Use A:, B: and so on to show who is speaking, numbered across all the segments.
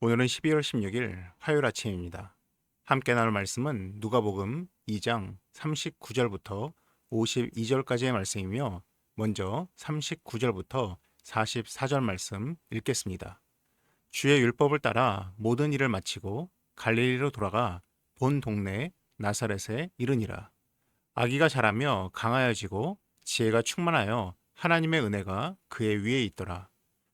A: 오늘은 12월 16일 화요일 아침입니다. 함께 나눌 말씀은 누가복음 2장 39절부터 52절까지의 말씀이며 먼저 39절부터 44절 말씀 읽겠습니다. 주의 율법을 따라 모든 일을 마치고 갈릴리로 돌아가 본 동네 나사렛에 이르니라. 아기가 자라며 강하여지고 지혜가 충만하여 하나님의 은혜가 그의 위에 있더라.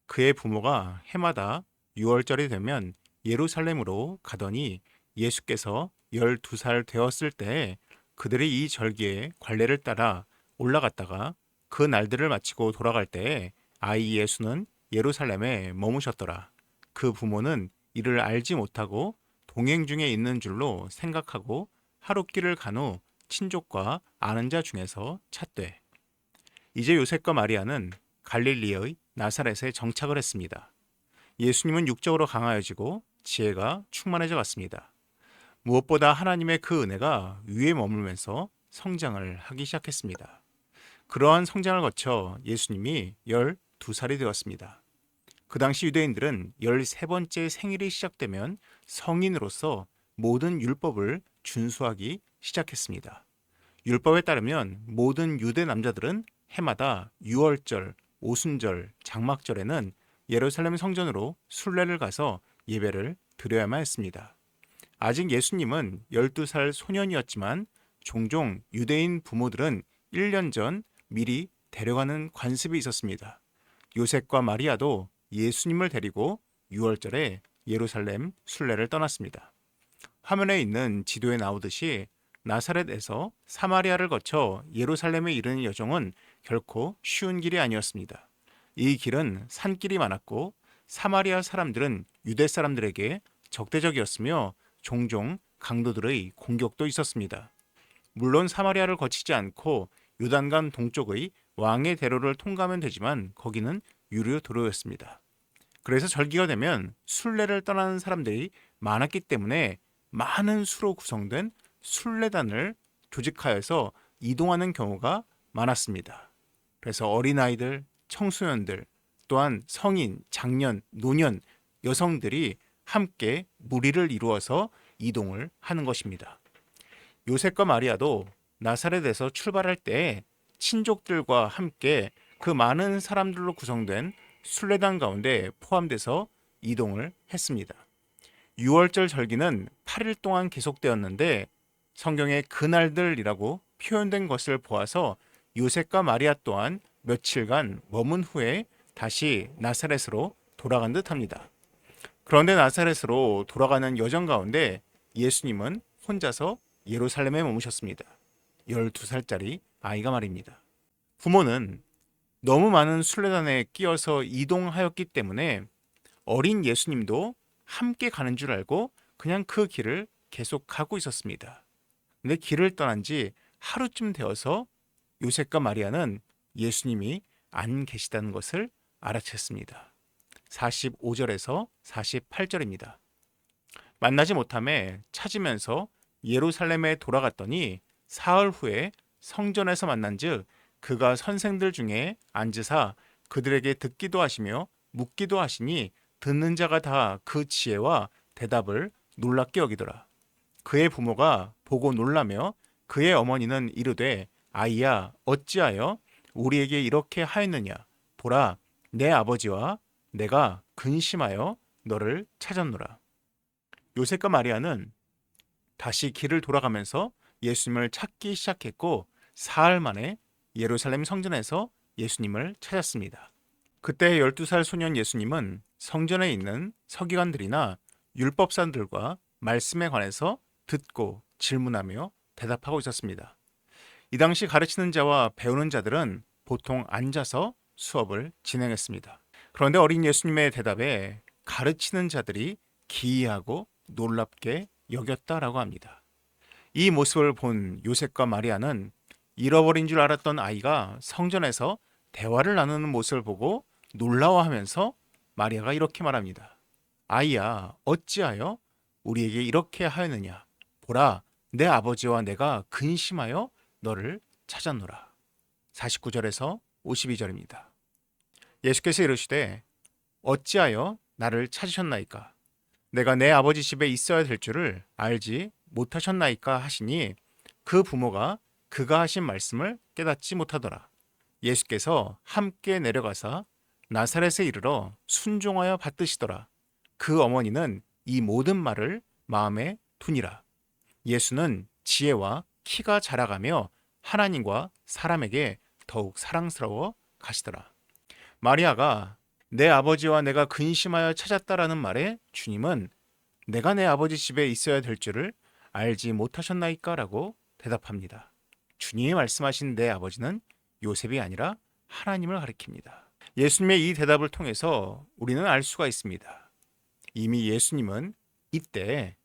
A: 그의 부모가 해마다 6월절이 되면 예루살렘으로 가더니 예수께서 12살 되었을 때에 그들이 이 절기에 관례를 따라 올라갔다가 그 날들을 마치고 돌아갈 때에 아이 예수는 예루살렘에 머무셨더라. 그 부모는 이를 알지 못하고 동행 중에 있는 줄로 생각하고 하룻길을 간 후 친족과 아는 자 중에서 찾되 이제 요셉과 마리아는 갈릴리의 나사렛에 정착을 했습니다. 예수님은 육적으로 강하여지고 지혜가 충만해져 갔습니다. 무엇보다 하나님의 그 은혜가 위에 머물면서 성장을 하기 시작했습니다. 그러한 성장을 거쳐 예수님이 12살이 되었습니다. 그 당시 유대인들은 13번째 생일이 시작되면 성인으로서 모든 율법을 준수하기 시작했습니다. 율법에 따르면 모든 유대 남자들은 해마다 6월절, 오순절, 장막절에는 예루살렘 성전으로 순례를 가서 예배를 드려야만 했습니다. 아직 예수님은 12살 소년이었지만 종종 유대인 부모들은 1년 전 미리 데려가는 관습이 있었습니다. 요셉과 마리아도 예수님을 데리고 6월절에 예루살렘 순례를 떠났습니다. 화면에 있는 지도에 나오듯이 나사렛에서 사마리아를 거쳐 예루살렘에 이르는 여정은 결코 쉬운 길이 아니었습니다. 이 길은 산길이 많았고 사마리아 사람들은 유대 사람들에게 적대적이었으며 종종 강도들의 공격도 있었습니다. 물론 사마리아를 거치지 않고 요단강 동쪽의 왕의 대로를 통과하면 되지만 거기는 유료 도로였습니다. 그래서 절기가 되면 순례를 떠나는 사람들이 많았기 때문에 많은 수로 구성된 순례단을 조직하여서 이동하는 경우가 많았습니다. 그래서 어린아이들, 청소년들, 또한 성인, 장년, 노년, 여성들이 함께 무리를 이루어서 이동을 하는 것입니다. 요셉과 마리아도 나사렛에서 출발할 때 친족들과 함께 그 많은 사람들로 구성된 순례단 가운데 포함돼서 이동을 했습니다. 6월절 절기는 8일 동안 계속되었는데 성경에 그날들이라고 표현된 것을 보아서 요셉과 마리아 또한 며칠간 머문 후에 다시 나사렛으로 돌아간 듯합니다. 그런데 나사렛으로 돌아가는 여정 가운데 예수님은 혼자서 예루살렘에 머무셨습니다. 12살짜리 아이가 말입니다. 부모는 너무 많은 순례단에 끼어서 이동하였기 때문에 어린 예수님도 함께 가는 줄 알고 그냥 그 길을 계속 가고 있었습니다. 근데 길을 떠난 지 하루쯤 되어서 요셉과 마리아는 예수님이 안 계시다는 것을 알아챘습니다. 45절에서 48절입니다. 만나지 못함에 찾으면서 예루살렘에 돌아갔더니 사흘 후에 성전에서 만난즉 그가 선생들 중에 앉으사 그들에게 듣기도 하시며 묻기도 하시니 듣는 자가 다 그 지혜와 대답을 놀랍게 여기더라. 그의 부모가 보고 놀라며 그의 어머니는 이르되 아이야 어찌하여 우리에게 이렇게 하였느냐 보라 내 아버지와 내가 근심하여 너를 찾았노라. 요셉과 마리아는 다시 길을 돌아가면서 예수님을 찾기 시작했고 사흘 만에 예루살렘 성전에서 예수님을 찾았습니다. 그때 12살 소년 예수님은 성전에 있는 서기관들이나 율법사들과 말씀에 관해서 듣고 질문하며 대답하고 있었습니다. 이 당시 가르치는 자와 배우는 자들은 보통 앉아서 수업을 진행했습니다. 그런데 어린 예수님의 대답에 가르치는 자들이 기이하고 놀랍게 여겼다라고 합니다. 이 모습을 본 요셉과 마리아는 잃어버린 줄 알았던 아이가 성전에서 대화를 나누는 모습을 보고 놀라워하면서 마리아가 이렇게 말합니다. 아이야 어찌하여 우리에게 이렇게 하였느냐 보라 내 아버지와 내가 근심하여 너를 찾았노라. 49절에서 52절입니다. 예수께서 이르시되 어찌하여 나를 찾으셨나이까 내가 내 아버지 집에 있어야 될 줄을 알지 못하셨나이까 하시니 그 부모가 그가 하신 말씀을 깨닫지 못하더라. 예수께서 함께 내려가사 나사렛에 이르러 순종하여 받드시더라. 그 어머니는 이 모든 말을 마음에 두니라. 예수는 지혜와 키가 자라가며 하나님과 사람에게 더욱 사랑스러워 가시더라. 마리아가 내 아버지와 내가 근심하여 찾았다라는 말에 주님은 내가 내 아버지 집에 있어야 될 줄을 알지 못하셨나이까? 라고 대답합니다. 주님이 말씀하신 내 아버지는 요셉이 아니라 하나님을 가리킵니다. 예수님의 이 대답을 통해서 우리는 알 수가 있습니다. 이미 예수님은 이때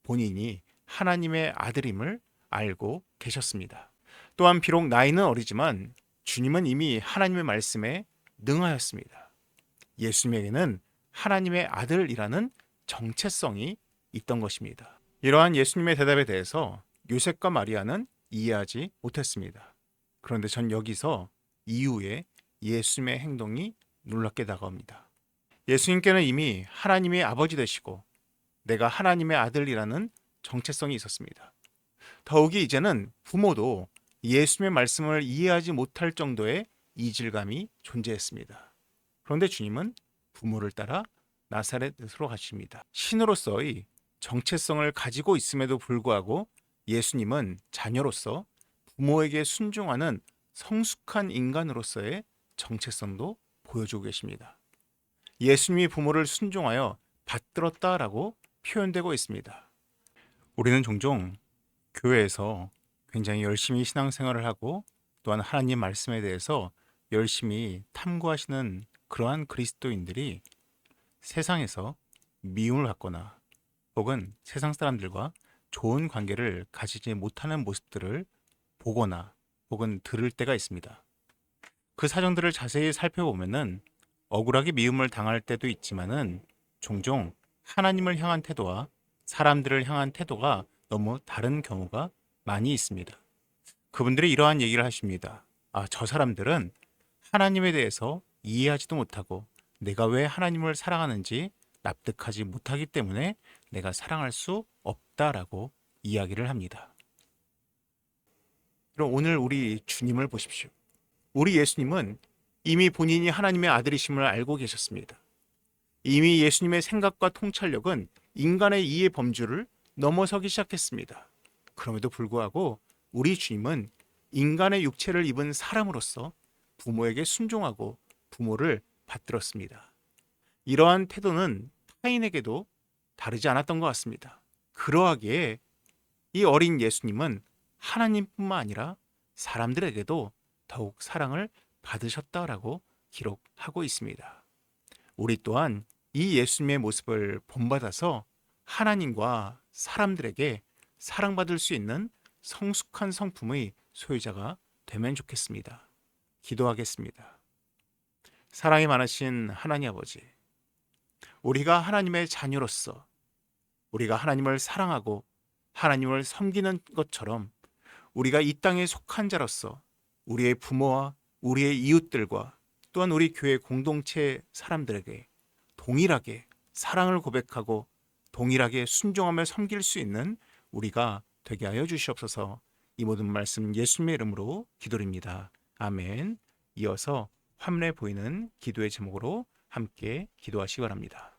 A: 본인이 하나님의 아들임을 알고 계셨습니다. 또한 비록 나이는 어리지만 주님은 이미 하나님의 말씀에 능하였습니다. 예수님에게는 하나님의 아들이라는 정체성이 있던 것입니다. 이러한 예수님의 대답에 대해서 요셉과 마리아는 이해하지 못했습니다. 그런데 전 여기서 이후에 예수님의 행동이 놀랍게 다가옵니다. 예수님께는 이미 하나님의 아버지 되시고 내가 하나님의 아들이라는 정체성이 있었습니다. 더욱이 이제는 부모도 예수님의 말씀을 이해하지 못할 정도의 이질감이 존재했습니다. 그런데 주님은 부모를 따라 나사렛으로 가십니다. 신으로서의 정체성을 가지고 있음에도 불구하고 예수님은 자녀로서 부모에게 순종하는 성숙한 인간으로서의 정체성도 보여주고 계십니다. 예수님이 부모를 순종하여 받들었다라고 표현되고 있습니다. 우리는 종종 교회에서 굉장히 열심히 신앙생활을 하고 또한 하나님 말씀에 대해서 열심히 탐구하시는 그러한 그리스도인들이 세상에서 미움을 받거나 혹은 세상 사람들과 좋은 관계를 가지지 못하는 모습들을 보거나 혹은 들을 때가 있습니다. 그 사정들을 자세히 살펴보면은 억울하게 미움을 당할 때도 있지만은 종종 하나님을 향한 태도와 사람들을 향한 태도가 너무 다른 경우가 많이 있습니다. 그분들이 이러한 얘기를 하십니다. 저 사람들은 하나님에 대해서 이해하지도 못하고 내가 왜 하나님을 사랑하는지 납득하지 못하기 때문에 내가 사랑할 수 없다라고 이야기를 합니다. 그럼 오늘 우리 주님을 보십시오. 우리 예수님은 이미 본인이 하나님의 아들이심을 알고 계셨습니다. 이미 예수님의 생각과 통찰력은 인간의 이해 범주를 넘어서기 시작했습니다. 그럼에도 불구하고 우리 주님은 인간의 육체를 입은 사람으로서 부모에게 순종하고 부모를 받들었습니다. 이러한 태도는 타인에게도 다르지 않았던 것 같습니다. 그러하기에 이 어린 예수님은 하나님뿐만 아니라 사람들에게도 더욱 사랑을 받으셨다라고 기록하고 있습니다. 우리 또한 이 예수님의 모습을 본받아서 하나님과 사람들에게 사랑받을 수 있는 성숙한 성품의 소유자가 되면 좋겠습니다. 기도하겠습니다. 사랑이 많으신 하나님 아버지, 우리가 하나님의 자녀로서 우리가 하나님을 사랑하고 하나님을 섬기는 것처럼 우리가 이 땅에 속한 자로서 우리의 부모와 우리의 이웃들과 또한 우리 교회 공동체 사람들에게 동일하게 사랑을 고백하고 동일하게 순종하며 섬길 수 있는 우리가 되게 하여 주시옵소서. 이 모든 말씀 예수님의 이름으로 기도드립니다. 아멘. 이어서 화면에 보이는 기도의 제목으로 함께 기도하시기 바랍니다.